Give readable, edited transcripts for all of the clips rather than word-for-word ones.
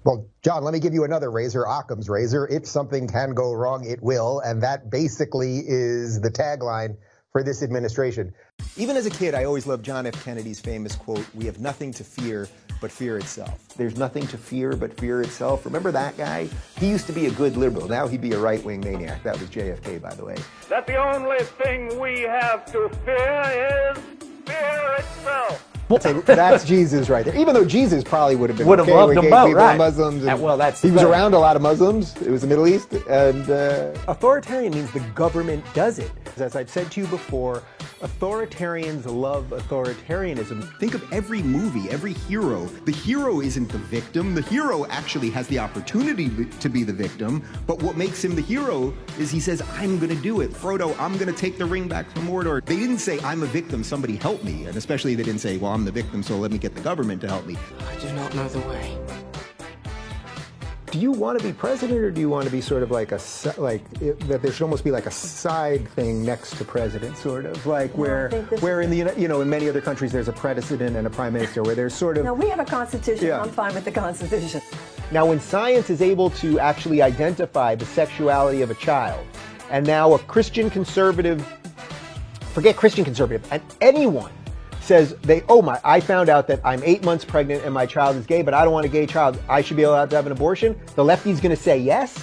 Well, John, let me give you another razor, Occam's razor. If something can go wrong, it will. And that basically is the tagline for this administration. Even as a kid, I always loved John F. Kennedy's famous quote, "We have nothing to fear but fear itself." There's nothing to fear but fear itself. Remember that guy? He used to be a good liberal. Now he'd be a right-wing maniac. That was JFK, by the way. That the only thing we have to fear is fear itself. That's Jesus right there. Even though Jesus probably would have been loved them both, right? Muslims. And well, that's he was around a lot of Muslims. It was the Middle East, and Authoritarian means the government does it. As I've said to you before, authoritarians love authoritarianism. Think of every movie, every hero. The hero isn't the victim. The hero actually has the opportunity to be the victim. But what makes him the hero is he says, "I'm going to do it. Frodo, I'm going to take the ring back from Mordor." They didn't say, "I'm a victim, somebody help me." And especially they didn't say, "Well, I'm the victim, so let me get the government to help me." I do not know the way. Do you want to be president, or do you want to be sort of like that there should almost be like a side thing next to president, sort of like where in the in many other countries there's a president and a prime minister, where there's sort of. No, we have a constitution. Yeah. I'm fine with the Constitution. Now, when science is able to actually identify the sexuality of a child, and now a Christian conservative, forget Christian conservative, and anyone says I found out that I'm 8 months pregnant and my child is gay, but I don't want a gay child, I should be allowed to have an abortion, the lefty's going to say yes?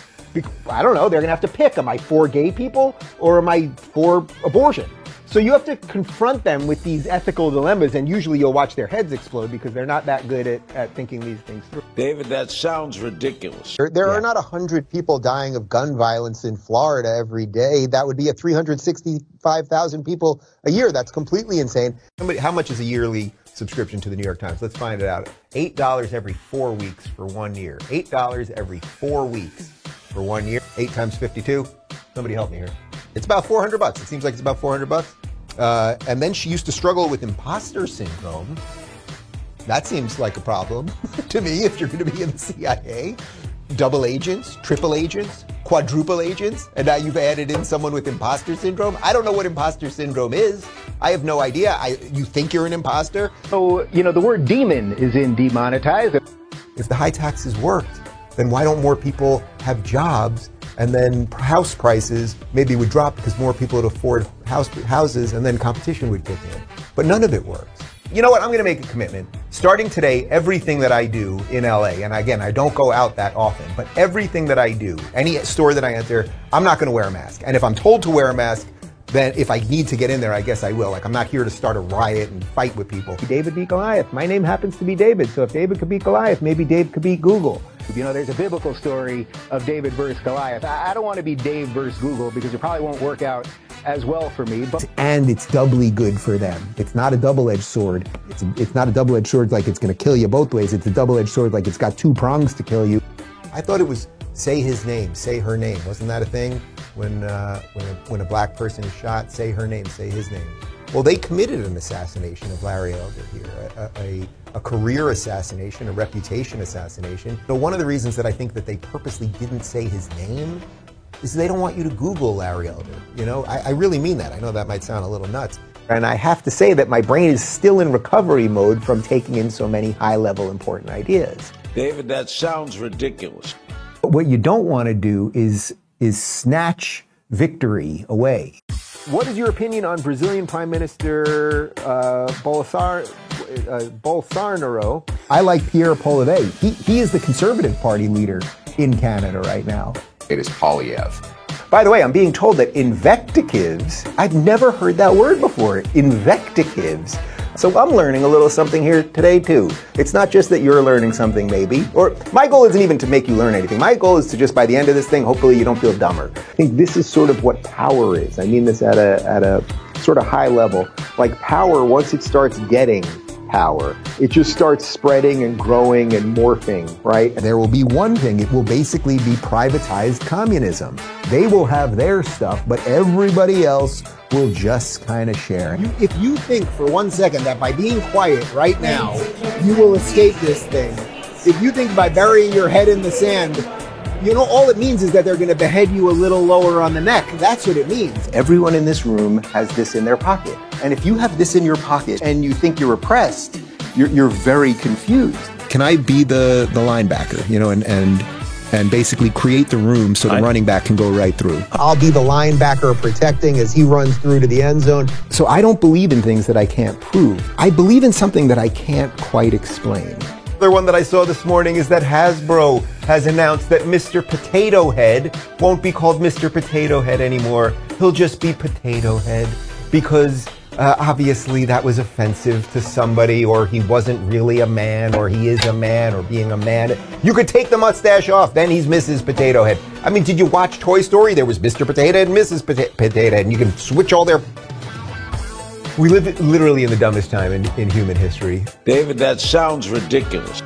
I don't know, they're going to have to pick, am I for gay people or am I for abortion? So you have to confront them with these ethical dilemmas, and usually you'll watch their heads explode because they're not that good at thinking these things through. David, that sounds ridiculous. There are not 100 people dying of gun violence in Florida every day. That would be 365,000 people a year. That's completely insane. How much is a yearly subscription to the New York Times? Let's find it out. $8 every 4 weeks for 1 year. $8 every 4 weeks for 1 year. 8 times 52. Somebody help me here. It's about $400. It seems like it's about $400. And then she used to struggle with imposter syndrome. That seems like a problem to me if you're going to be in the CIA. Double agents, triple agents, quadruple agents, and now you've added in someone with imposter syndrome. I don't know what imposter syndrome is. I have no idea. You think you're an imposter? So, the word demon is in demonetized. If the high taxes worked, then why don't more people have jobs? And then house prices maybe would drop because more people would afford houses, and then competition would kick in. But none of it works. You know what? I'm going to make a commitment. Starting today, everything that I do in LA, and again, I don't go out that often, but everything that I do, any store that I enter, I'm not going to wear a mask. And if I'm told to wear a mask, then if I need to get in there, I guess I will. Like, I'm not here to start a riot and fight with people. David beat Goliath. My name happens to be David, so if David could beat Goliath, maybe Dave could beat Google. There's a biblical story of David versus Goliath. I don't want to be Dave versus Google because it probably won't work out as well for me. And it's doubly good for them. It's not a double-edged sword. It's not a double-edged sword like it's going to kill you both ways. It's a double-edged sword like it's got 2 prongs to kill you. I thought it was say his name, say her name. Wasn't that a thing? When a black person is shot, say her name, say his name. Well, they committed an assassination of Larry Elder here, a career assassination, a reputation assassination. So one of the reasons that I think that they purposely didn't say his name is they don't want you to Google Larry Elder. I really mean that. I know that might sound a little nuts. And I have to say that my brain is still in recovery mode from taking in so many high-level important ideas. David, that sounds ridiculous. But what you don't want to do is snatch victory away. What is your opinion on Brazilian Prime Minister Bolsonaro? I like Pierre Poilievre. He is the Conservative Party leader in Canada right now. It is Poilievre. By the way, I'm being told that invectives, I've never heard that word before, invectives. So I'm learning a little something here today too. It's not just that you're learning something maybe, or my goal isn't even to make you learn anything. My goal is to just by the end of this thing, hopefully you don't feel dumber. I think this is sort of what power is. I mean this at a sort of high level. Like power, once it starts getting power, it just starts spreading and growing and morphing, right? There will be one thing, it will basically be privatized communism. They will have their stuff, but everybody else will just kind of share. If you think for 1 second that by being quiet right now, you will escape this thing, if you think by burying your head in the sand, all it means is that they're going to behead you a little lower on the neck. That's what it means. Everyone in this room has this in their pocket. And if you have this in your pocket and you think you're oppressed, you're very confused. can I be the linebacker, you know, and basically create the room so the running back can go right through. I'll be the linebacker protecting as he runs through to the end zone. So I don't believe in things that I can't prove. I believe in something that I can't quite explain. Another one that I saw this morning is that Hasbro has announced that Mr. Potato Head won't be called Mr. Potato Head anymore. He'll just be Potato Head because obviously that was offensive to somebody, or he wasn't really a man, or he is a man, or being a man. You could take the mustache off, then he's Mrs. Potato Head. I mean, did you watch Toy Story? There was Mr. Potato Head and Mrs. Potato Head, and you can switch all their... We live literally in the dumbest time in human history. David, that sounds ridiculous.